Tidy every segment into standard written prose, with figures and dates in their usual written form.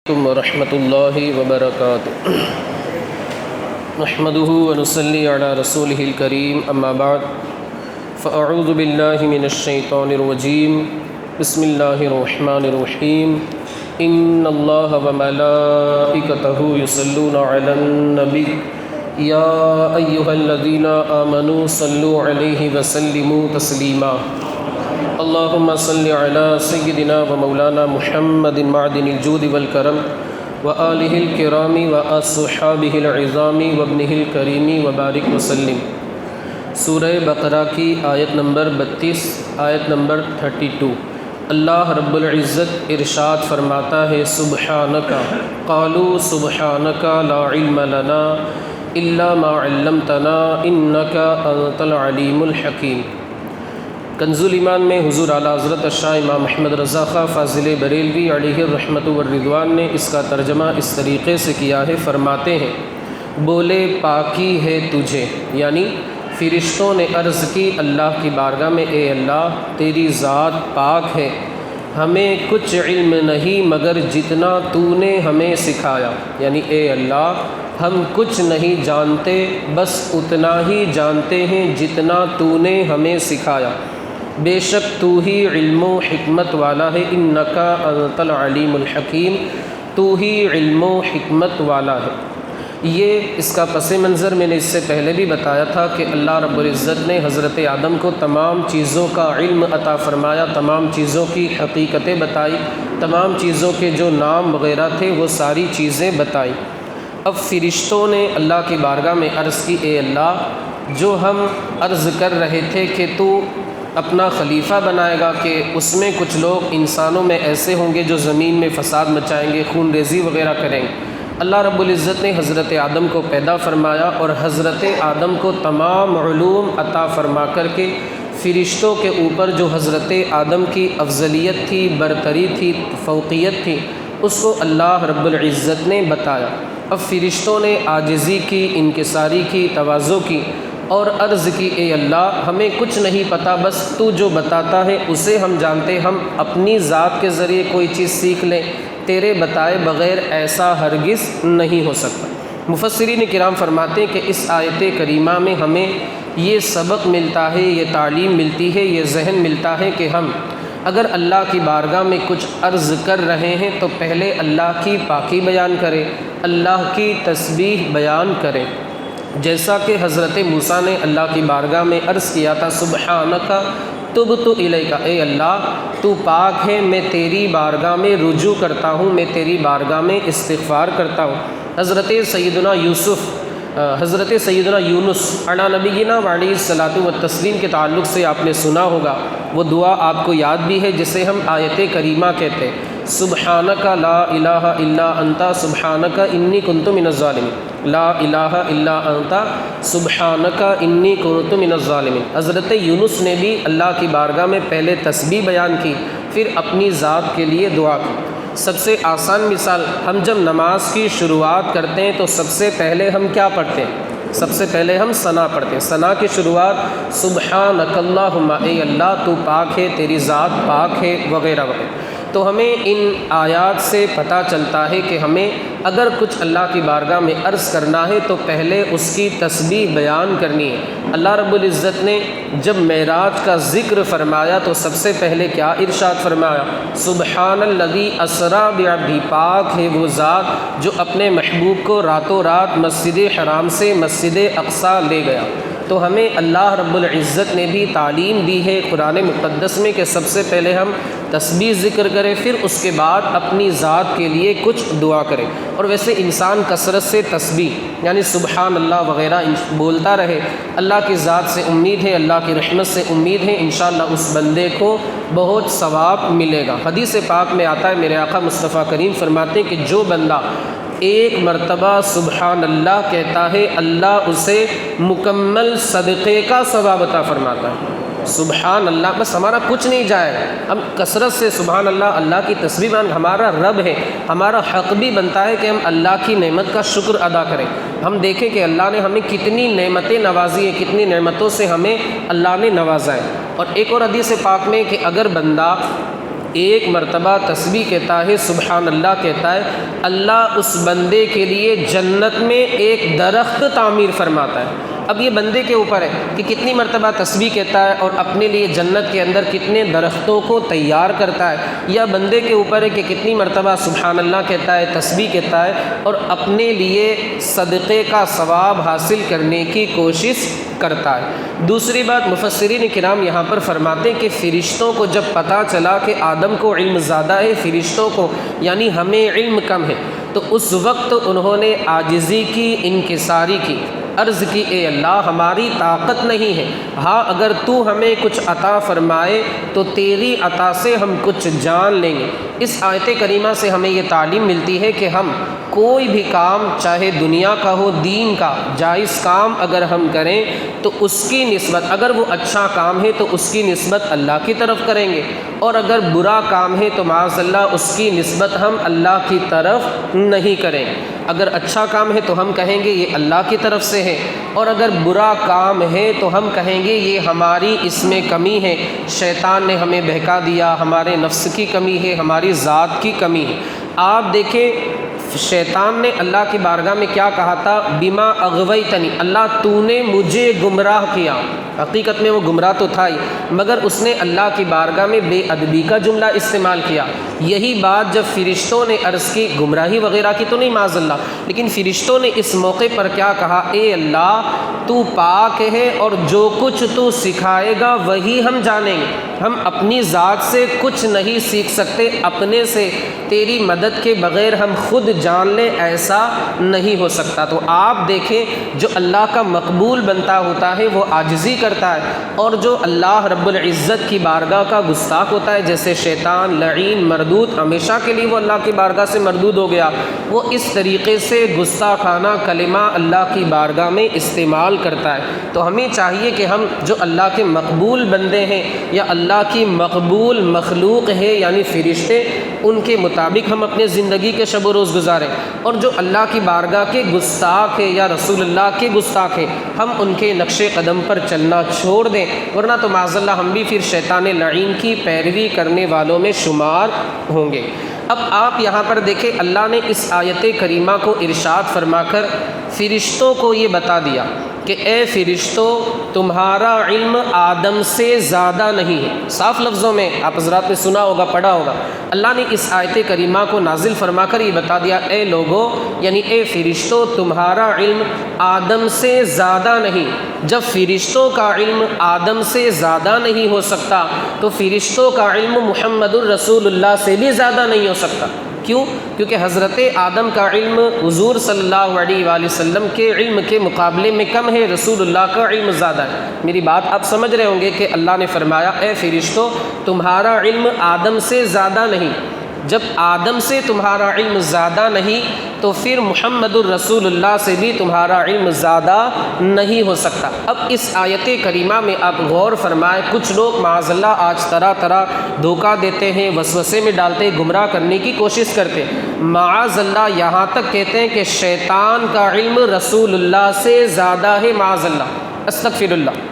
ورحمۃ اللہ وبرکاتہ نحمده ونصلی علی رسولہ الکریم اما بعد فاعوذ باللہ من الشیطان الرجیم بسم اللہ الرحمن الرحیم ان اللہ وملائکتہ یصلون علی النبی یا ایہا الذین آمنوا صلوا علیہ وسلموا تسلیما اللہم صلی علی سیدنا و مولانا محمد معدن الجود والکرم وآلہ الکرام واصحابہ العظام وابنہ الکریم وبارک وسلم۔ سورہ بقرہ کی آیت نمبر 32، آیت نمبر 32۔ اللہ رب العزت ارشاد فرماتا ہے سبحانک قالوا سبحانک لا علم لنا الا ما علمتنا انک انت العلیم الحکیم۔ کنز الایمان میں حضور اعلیٰ حضرت الشاہ امام احمد رضا خاں فاضل بریلوی علیہ الرحمۃ والرضوان نے اس کا ترجمہ اس طریقے سے کیا ہے، فرماتے ہیں بولے پاکی ہے تجھے، یعنی فرشتوں نے عرض کی اللہ کی بارگاہ میں اے اللہ تیری ذات پاک ہے، ہمیں کچھ علم نہیں مگر جتنا تو نے ہمیں سکھایا، یعنی اے اللہ ہم کچھ نہیں جانتے بس اتنا ہی جانتے ہیں جتنا تو نے ہمیں سکھایا، بے شک تو ہی علم و حکمت والا ہے، انکا انت العلیم الحکیم، تو ہی علم و حکمت والا ہے۔ یہ اس کا پس منظر میں نے اس سے پہلے بھی بتایا تھا کہ اللہ رب العزت نے حضرت آدم کو تمام چیزوں کا علم عطا فرمایا، تمام چیزوں کی حقیقتیں بتائی، تمام چیزوں کے جو نام وغیرہ تھے وہ ساری چیزیں بتائی۔ اب فرشتوں نے اللہ کی بارگاہ میں عرض کی اے اللہ جو ہم عرض کر رہے تھے کہ تو اپنا خلیفہ بنائے گا، کہ اس میں کچھ لوگ انسانوں میں ایسے ہوں گے جو زمین میں فساد مچائیں گے، خون ریزی وغیرہ کریں گے۔ اللہ رب العزت نے حضرت آدم کو پیدا فرمایا اور حضرت آدم کو تمام علوم عطا فرما کر کے فرشتوں کے اوپر جو حضرت آدم کی افضلیت تھی، برتری تھی، فوقیت تھی، اس کو اللہ رب العزت نے بتایا۔ اب فرشتوں نے عاجزی کی، انکساری کی، تواضع کی اور عرض کی اے اللہ ہمیں کچھ نہیں پتہ، بس تو جو بتاتا ہے اسے ہم جانتے، ہم اپنی ذات کے ذریعے کوئی چیز سیکھ لیں، تیرے بتائے بغیر ایسا ہرگز نہیں ہو سکتا۔ مفسرین کرام فرماتے ہیں کہ اس آیت کریمہ میں ہمیں یہ سبق ملتا ہے، یہ تعلیم ملتی ہے، یہ ذہن ملتا ہے کہ ہم اگر اللہ کی بارگاہ میں کچھ عرض کر رہے ہیں تو پہلے اللہ کی پاکی بیان کریں، اللہ کی تسبیح بیان کریں، جیسا کہ حضرت موسیٰ نے اللہ کی بارگاہ میں عرض کیا تھا سبحانک تبت الیک، اے اللہ تو پاک ہے، میں تیری بارگاہ میں رجوع کرتا ہوں، میں تیری بارگاہ میں استغفار کرتا ہوں۔ حضرت سیدنا یونس علی نبینا علیہ الصلاۃ والتسلیم کے تعلق سے آپ نے سنا ہوگا، وہ دعا آپ کو یاد بھی ہے جسے ہم آیت کریمہ کہتے ہیں سبحانک لا الہ الا انت سبحانک انی کنت من الظالمین، لا الہ الا انت سبحانک انی کنت من الظالمین۔ حضرت یونس نے بھی اللہ کی بارگاہ میں پہلے تسبیح بیان کی، پھر اپنی ذات کے لیے دعا کی۔ سب سے آسان مثال، ہم جب نماز کی شروعات کرتے ہیں تو سب سے پہلے ہم کیا پڑھتے ہیں؟ سب سے پہلے ہم ثنا پڑھتے ہیں۔ ثنا کی شروعات سبحانک اللہم، اے اللہ تو پاک ہے، تیری ذات پاک ہے، وغیرہ وغیرہ۔ تو ہمیں ان آیات سے پتہ چلتا ہے کہ ہمیں اگر کچھ اللہ کی بارگاہ میں عرض کرنا ہے تو پہلے اس کی تسبیح بیان کرنی ہے۔ اللہ رب العزت نے جب معراج کا ذکر فرمایا تو سب سے پہلے کیا ارشاد فرمایا؟ سبحان الذی اسریٰ بعبدہ، پاک ہے وہ ذات جو اپنے محبوب کو راتوں رات مسجد حرام سے مسجد اقصیٰ لے گیا۔ تو ہمیں اللہ رب العزت نے بھی تعلیم دی ہے قرآن مقدس میں کہ سب سے پہلے ہم تسبیح ذکر کریں، پھر اس کے بعد اپنی ذات کے لیے کچھ دعا کریں۔ اور ویسے انسان کثرت سے تسبیح یعنی سبحان اللہ وغیرہ بولتا رہے، اللہ کی ذات سے امید ہے، اللہ کی رحمت سے امید ہے، انشاءاللہ اس بندے کو بہت ثواب ملے گا۔ حدیث پاک میں آتا ہے، میرے آقا مصطفیٰ کریم فرماتے ہیں کہ جو بندہ ایک مرتبہ سبحان اللہ کہتا ہے اللہ اسے مکمل صدقے کا ثواب عطا فرماتا ہے۔ سبحان اللہ، بس ہمارا کچھ نہیں جائے، ہم کثرت سے سبحان اللہ، اللہ کی تسبیح بیان، ہمارا رب ہے، ہمارا حق بھی بنتا ہے کہ ہم اللہ کی نعمت کا شکر ادا کریں۔ ہم دیکھیں کہ اللہ نے ہمیں کتنی نعمتیں نوازی ہیں، کتنی نعمتوں سے ہمیں اللہ نے نوازا ہے۔ اور ایک اور حدیث پاک میں کہ اگر بندہ ایک مرتبہ تسبیح کہتا ہے، سبحان اللہ کہتا ہے، اللہ اس بندے کے لیے جنت میں ایک درخت تعمیر فرماتا ہے۔ اب یہ بندے کے اوپر ہے کہ کتنی مرتبہ تسبیح کہتا ہے اور اپنے لیے جنت کے اندر کتنے درختوں کو تیار کرتا ہے، یا بندے کے اوپر ہے کہ کتنی مرتبہ سبحان اللہ کہتا ہے، تسبیح کہتا ہے اور اپنے لیے صدقے کا ثواب حاصل کرنے کی کوشش کرتا ہے۔ دوسری بات، مفسرین کرام یہاں پر فرماتے ہیں کہ فرشتوں کو جب پتہ چلا کہ آدم کو علم زیادہ ہے، فرشتوں کو یعنی ہمیں علم کم ہے، تو اس وقت انہوں نے عاجزی کی، انکساری کی، عرض کی اے اللہ ہماری طاقت نہیں ہے، ہاں اگر تو ہمیں کچھ عطا فرمائے تو تیری عطا سے ہم کچھ جان لیں گے۔ اس آیت کریمہ سے ہمیں یہ تعلیم ملتی ہے کہ ہم کوئی بھی کام، چاہے دنیا کا ہو، دین کا جائز کام اگر ہم کریں تو اس کی نسبت، اگر وہ اچھا کام ہے تو اس کی نسبت اللہ کی طرف کریں گے، اور اگر برا کام ہے تو معاذ اللہ اس کی نسبت ہم اللہ کی طرف نہیں کریں۔ اگر اچھا کام ہے تو ہم کہیں گے یہ اللہ کی طرف سے ہے، اور اگر برا کام ہے تو ہم کہیں گے یہ ہماری اس میں کمی ہے، شیطان نے ہمیں بہکا دیا، ہمارے نفس کی کمی ہے، ہماری ذات کی کمی ہے۔ آپ دیکھیں شیطان نے اللہ کی بارگاہ میں کیا کہا تھا، بما اغویتنی، اللہ تو نے مجھے گمراہ کیا۔ حقیقت میں وہ گمراہ تو تھا ہی، مگر اس نے اللہ کی بارگاہ میں بے ادبی کا جملہ استعمال کیا۔ یہی بات جب فرشتوں نے عرض کی، گمراہی وغیرہ کی تو نہیں معاذ اللہ، لیکن فرشتوں نے اس موقع پر کیا کہا، اے اللہ تو پاک ہے اور جو کچھ تو سکھائے گا وہی ہم جانیں گے، ہم اپنی ذات سے کچھ نہیں سیکھ سکتے، اپنے سے تیری مدد کے بغیر ہم خود جان لیں ایسا نہیں ہو سکتا۔ تو آپ دیکھیں جو اللہ کا مقبول بنتا ہوتا ہے وہ عاجزی کرتا ہے، اور جو اللہ رب العزت کی بارگاہ کا گستاخ ہوتا ہے جیسے شیطان لعین مردود، ہمیشہ کے لیے وہ اللہ کی بارگاہ سے مردود ہو گیا، وہ اس طریقے سے گستاخانہ کلمہ اللہ کی بارگاہ میں استعمال کرتا ہے۔ تو ہمیں چاہیے کہ ہم جو اللہ کے مقبول بندے ہیں یا اللہ کی مقبول مخلوق ہے یعنی فرشتے، ان کے مطابق ہم اپنے زندگی کے شب و روز گزاریں، اور جو اللہ کی بارگاہ کے گستاخ ہے یا رسول اللہ کے گستاخ ہے ہم ان کے نقش قدم پر چلنا چھوڑ دیں، ورنہ تو معاذ اللہ ہم بھی پھر شیطان لعین کی پیروی کرنے والوں میں شمار ہوں گے۔ اب آپ یہاں پر دیکھیں اللہ نے اس آیت کریمہ کو ارشاد فرما کر فرشتوں کو یہ بتا دیا کہ اے فرشتوں تمہارا علم آدم سے زیادہ نہیں ہے۔ صاف لفظوں میں آپ حضرات نے سنا ہوگا، پڑھا ہوگا، اللہ نے اس آیت کریمہ کو نازل فرما کر یہ بتا دیا، اے لوگو یعنی اے فرشتوں تمہارا علم آدم سے زیادہ نہیں۔ جب فرشتوں کا علم آدم سے زیادہ نہیں ہو سکتا تو فرشتوں کا علم محمد الرسول اللہ سے بھی زیادہ نہیں ہو سکتا۔ کیوں؟ کیونکہ حضرت آدم کا علم حضور صلی اللہ علیہ وآلہ وسلم کے علم کے مقابلے میں کم ہے، رسول اللہ کا علم زیادہ ہے۔ میری بات آپ سمجھ رہے ہوں گے کہ اللہ نے فرمایا اے فرشتوں تمہارا علم آدم سے زیادہ نہیں۔ جب آدم سے تمہارا علم زیادہ نہیں تو پھر محمد الرسول اللہ سے بھی تمہارا علم زیادہ نہیں ہو سکتا۔ اب اس آیت کریمہ میں آپ غور فرمائیں، کچھ لوگ معاذ اللہ آج طرح طرح دھوکہ دیتے ہیں، وسوسے میں ڈالتے ہیں، گمراہ کرنے کی کوشش کرتے ہیں، معاذ اللہ یہاں تک کہتے ہیں کہ شیطان کا علم رسول اللہ سے زیادہ ہے، معاذ اللہ، استغفر اللہ۔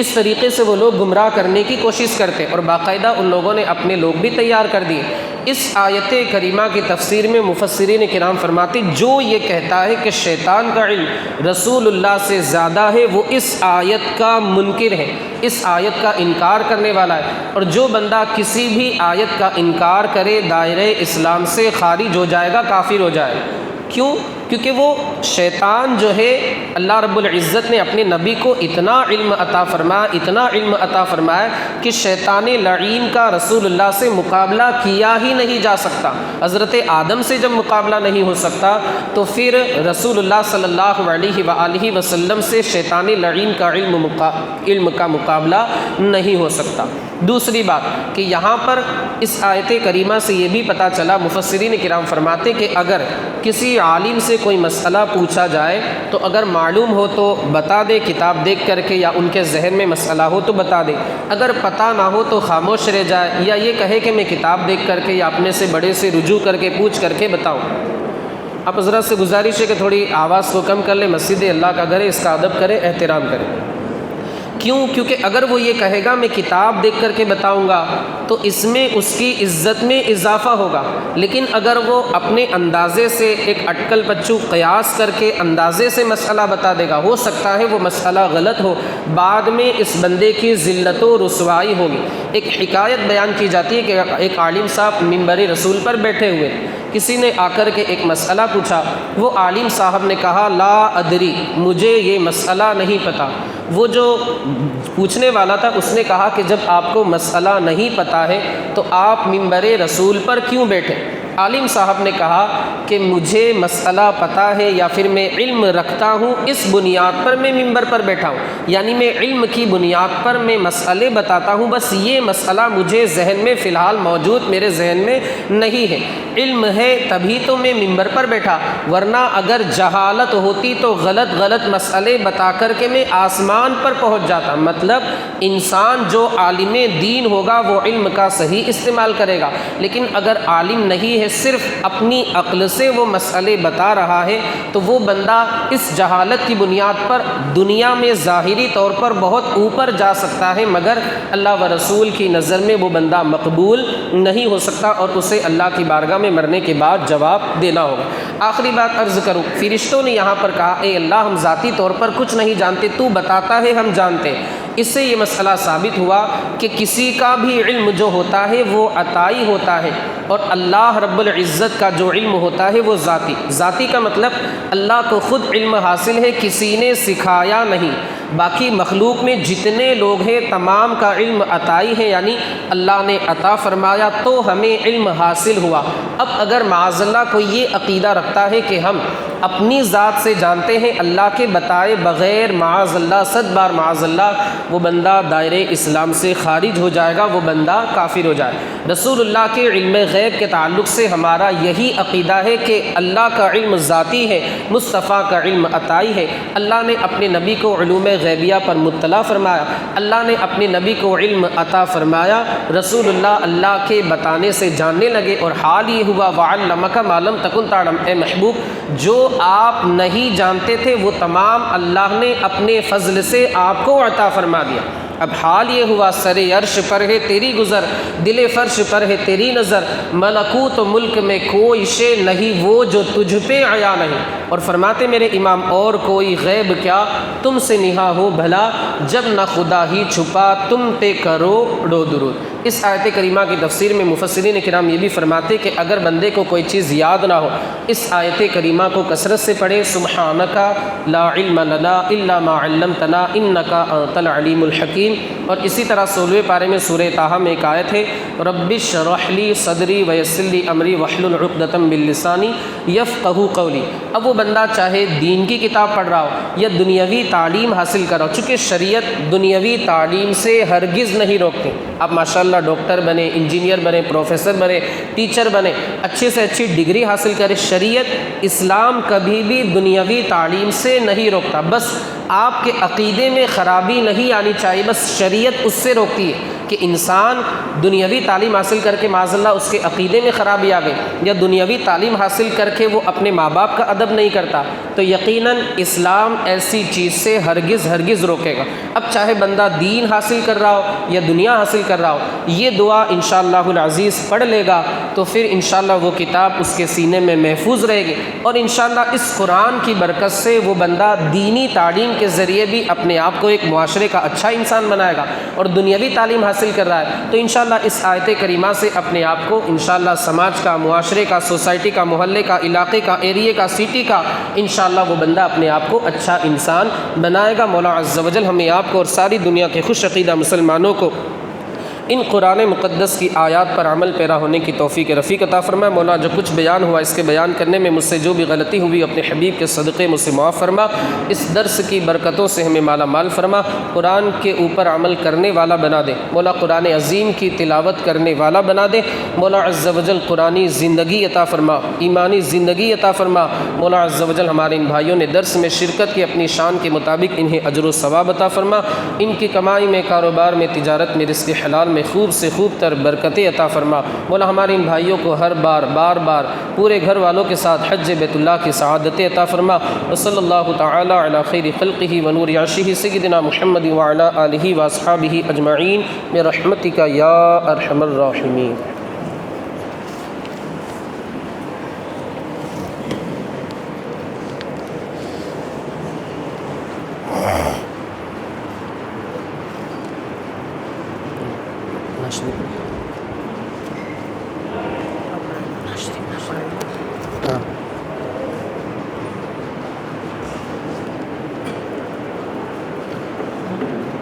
اس طریقے سے وہ لوگ گمراہ کرنے کی کوشش کرتے ہیں، اور باقاعدہ ان لوگوں نے اپنے لوگ بھی تیار کر دیے۔ اس آیت کریمہ کی تفسیر میں مفسرین کرام فرماتے جو یہ کہتا ہے کہ شیطان کا علم رسول اللہ سے زیادہ ہے وہ اس آیت کا منکر ہے، اس آیت کا انکار کرنے والا ہے، اور جو بندہ کسی بھی آیت کا انکار کرے دائرہ اسلام سے خارج ہو جائے گا، کافر ہو جائے گا۔ کیوں؟ کیونکہ وہ شیطان جو ہے اللہ رب العزت نے اپنے نبی کو اتنا علم عطا فرمایا، اتنا علم عطا فرمایا کہ شیطان لعین کا رسول اللہ سے مقابلہ کیا ہی نہیں جا سکتا۔ حضرت آدم سے جب مقابلہ نہیں ہو سکتا تو پھر رسول اللہ صلی اللہ علیہ وآلہ وسلم سے شیطان لعین کا علم کا مقابلہ نہیں ہو سکتا۔ دوسری بات کہ یہاں پر اس آیت کریمہ سے یہ بھی پتہ چلا، مفسرین کرام فرماتے کہ اگر کسی عالم سے کوئی مسئلہ پوچھا جائے تو اگر معلوم ہو تو بتا دے کتاب دیکھ کر کے، یا ان کے ذہن میں مسئلہ ہو تو بتا دے، اگر پتہ نہ ہو تو خاموش رہ جائے، یا یہ کہے کہ میں کتاب دیکھ کر کے یا اپنے سے بڑے سے رجوع کر کے پوچھ کر کے بتاؤں۔ آپ حضرات سے گزارش ہے کہ تھوڑی آواز کو کم کر لیں، مسجد اللہ کا گھر ہے، اس کا ادب کرے، احترام کرے۔ کیوں؟ کیونکہ اگر وہ یہ کہے گا میں کتاب دیکھ کر کے بتاؤں گا تو اس میں اس کی عزت میں اضافہ ہوگا، لیکن اگر وہ اپنے اندازے سے ایک اٹکل پچو قیاس کر کے اندازے سے مسئلہ بتا دے گا، ہو سکتا ہے وہ مسئلہ غلط ہو، بعد میں اس بندے کی ذلت و رسوائی ہوگی۔ ایک حکایت بیان کی جاتی ہے کہ ایک عالم صاحب منبر رسول پر بیٹھے ہوئے، کسی نے آ کر کے ایک مسئلہ پوچھا، وہ عالم صاحب نے کہا لا ادری، مجھے یہ مسئلہ نہیں پتہ۔ وہ جو پوچھنے والا تھا اس نے کہا کہ جب آپ کو مسئلہ نہیں پتہ ہے تو آپ منبر رسول پر کیوں بیٹھے؟ عالم صاحب نے کہا کہ مجھے مسئلہ پتہ ہے یا پھر میں علم رکھتا ہوں، اس بنیاد پر میں منبر پر بیٹھا ہوں، یعنی میں علم کی بنیاد پر میں مسئلے بتاتا ہوں، بس یہ مسئلہ مجھے ذہن میں فی الحال موجود میرے ذہن میں نہیں ہے، علم ہے تبھی تو میں منبر پر بیٹھا، ورنہ اگر جہالت ہوتی تو غلط مسئلے بتا کر کے میں آسمان پر پہنچ جاتا۔ مطلب انسان جو عالم دین ہوگا وہ علم کا صحیح استعمال کرے گا، لیکن اگر عالم نہیں ہے، صرف اپنی عقل سے وہ مسئلے بتا رہا ہے تو وہ بندہ اس جہالت کی بنیاد پر دنیا میں ظاہری طور پر بہت اوپر جا سکتا ہے، مگر اللہ و رسول کی نظر میں وہ بندہ مقبول نہیں ہو سکتا اور اسے اللہ کی بارگاہ میں مرنے کے بعد جواب دینا ہوگا۔ آخری بات عرض کروں، فرشتوں نے یہاں پر کہا اے اللہ ہم ذاتی طور پر کچھ نہیں جانتے، تو بتاتا ہے ہم جانتے ہیں۔ اس سے یہ مسئلہ ثابت ہوا کہ کسی کا بھی علم جو ہوتا ہے وہ عطائی ہوتا ہے، اور اللہ رب العزت کا جو علم ہوتا ہے وہ ذاتی کا مطلب اللہ کو خود علم حاصل ہے، کسی نے سکھایا نہیں۔ باقی مخلوق میں جتنے لوگ ہیں تمام کا علم عطائی ہے، یعنی اللہ نے عطا فرمایا تو ہمیں علم حاصل ہوا۔ اب اگر معاذ اللہ کوئی یہ عقیدہ رکھتا ہے کہ ہم اپنی ذات سے جانتے ہیں اللہ کے بتائے بغیر، معاذ اللہ 100 بار معاذ اللہ، وہ بندہ دائرے اسلام سے خارج ہو جائے گا، وہ بندہ کافر ہو جائے۔ رسول اللہ کے علم غیب کے تعلق سے ہمارا یہی عقیدہ ہے کہ اللہ کا علم ذاتی ہے، مصطفیٰ کا علم عطائی ہے۔ اللہ نے اپنے نبی کو علوم غیبیہ پر مطلع فرمایا، اللہ نے اپنے نبی کو علم عطا فرمایا، رسول اللہ کے بتانے سے جاننے لگے، اور حال یہ ہوا وَعَلَّمَكَ مَا لَمْ تَكُنْ تَعْلَمْ، اے محبوب جو آپ نہیں جانتے تھے وہ تمام اللہ نے اپنے فضل سے آپ کو عطا فرما دیا۔ اب حال یہ ہوا سر عرش پر ہے تیری گزر، دل فرش پر ہے تیری نظر، ملکوت و ملک میں کوئی شے نہیں وہ جو تجھ پہ عیا نہیں۔ اور فرماتے میرے امام اور کوئی غیب کیا تم سے نہا ہو بھلا، جب نہ خدا ہی چھپا تم تے کروڑو درود۔ اس آیت کریمہ کی تفسیر میں مفسرین کرام یہ بھی فرماتے کہ اگر بندے کو کوئی چیز یاد نہ ہو اس آیت کریمہ کو کثرت سے پڑھے، سبحانک لا علم لنا الا ما علمتنا انک انت العلیم الحکیم۔ اور اسی طرح 16ویں پارے میں سورہ طٰہٰ میں ایک آیت ہے رب اشرح لی صدری ویسر لی امری واحلل عقدۃ من لسانی یفقہوا قولی۔ اب وہ بندہ چاہے دین کی کتاب پڑھ رہا ہو یا دنیاوی تعلیم حاصل کر رہا ہو، چونکہ شریعت دنیاوی تعلیم سے ہرگز نہیں روکتی۔ آپ ماشاءاللہ ڈاکٹر بنے، انجینئر بنے، پروفیسر بنے، ٹیچر بنے، اچھے سے اچھی ڈگری حاصل کرے، شریعت اسلام کبھی بھی دنیاوی تعلیم سے نہیں روکتا۔ بس آپ کے عقیدے میں خرابی نہیں آنی چاہیے، بس شریعت اس سے روکتی ہے کہ انسان دنیاوی تعلیم حاصل کر کے معاذ اللہ اس کے عقیدے میں خرابی آ گئی، یا دنیاوی تعلیم حاصل کر کے وہ اپنے ماں باپ کا ادب نہیں کرتا، تو یقیناً اسلام ایسی چیز سے ہرگز روکے گا۔ اب چاہے بندہ دین حاصل کر رہا ہو یا دنیا حاصل کر رہا ہو، یہ دعا انشاءاللہ العزیز پڑھ لے گا تو پھر انشاءاللہ وہ کتاب اس کے سینے میں محفوظ رہے گی، اور انشاءاللہ اس قرآن کی برکت سے وہ بندہ دینی تعلیم کے ذریعے بھی اپنے آپ کو ایک معاشرے کا اچھا انسان بنائے گا، اور دنیاوی تعلیم حاصل کر رہا ہے تو انشاءاللہ اس آیت کریمہ سے اپنے آپ کو انشاءاللہ سماج کا، معاشرے کا، سوسائٹی کا، محلے کا، علاقے کا، ایریے کا، سٹی کا، انشاءاللہ وہ بندہ اپنے آپ کو اچھا انسان بنائے گا۔ مولا عز و جل ہمیں آپ کو اور ساری دنیا کے خوش عقیدہ مسلمانوں کو ان قرآن مقدس کی آیات پر عمل پیرا ہونے کی توفیق رفیق عطا فرما۔ مولا جو کچھ بیان ہوا اس کے بیان کرنے میں مجھ سے جو بھی غلطی ہوئی اپنے حبیب کے صدقے مجھ سے معاف فرما، اس درس کی برکتوں سے ہمیں مالا مال فرما، قرآن کے اوپر عمل کرنے والا بنا دے مولا، قرآن عظیم کی تلاوت کرنے والا بنا دے مولا عز و جل، قرآنی زندگی عطا فرما، ایمانی زندگی عطا فرما مولا عز و جل۔ ہمارے ان بھائیوں نے درس میں شرکت کی، اپنی شان کے مطابق انہیں اجر و ثواب عطا فرما، ان کی کمائی میں، کاروبار میں، تجارت میں، رزق حلال میں خوب سے خوب تر برکتیں عطا فرما۔ مولا ہمارے ان بھائیوں کو ہر بار بار پورے گھر والوں کے ساتھ حج بیت اللہ کی سعادتیں عطا فرما۔ وصلی اللہ تعالی علی خیر خلقہ ونور عرشہ سیدنا محمد وعلی آلہ واصحابہ اجمعین برحمتک یا ارحم الراحمین۔ ہاں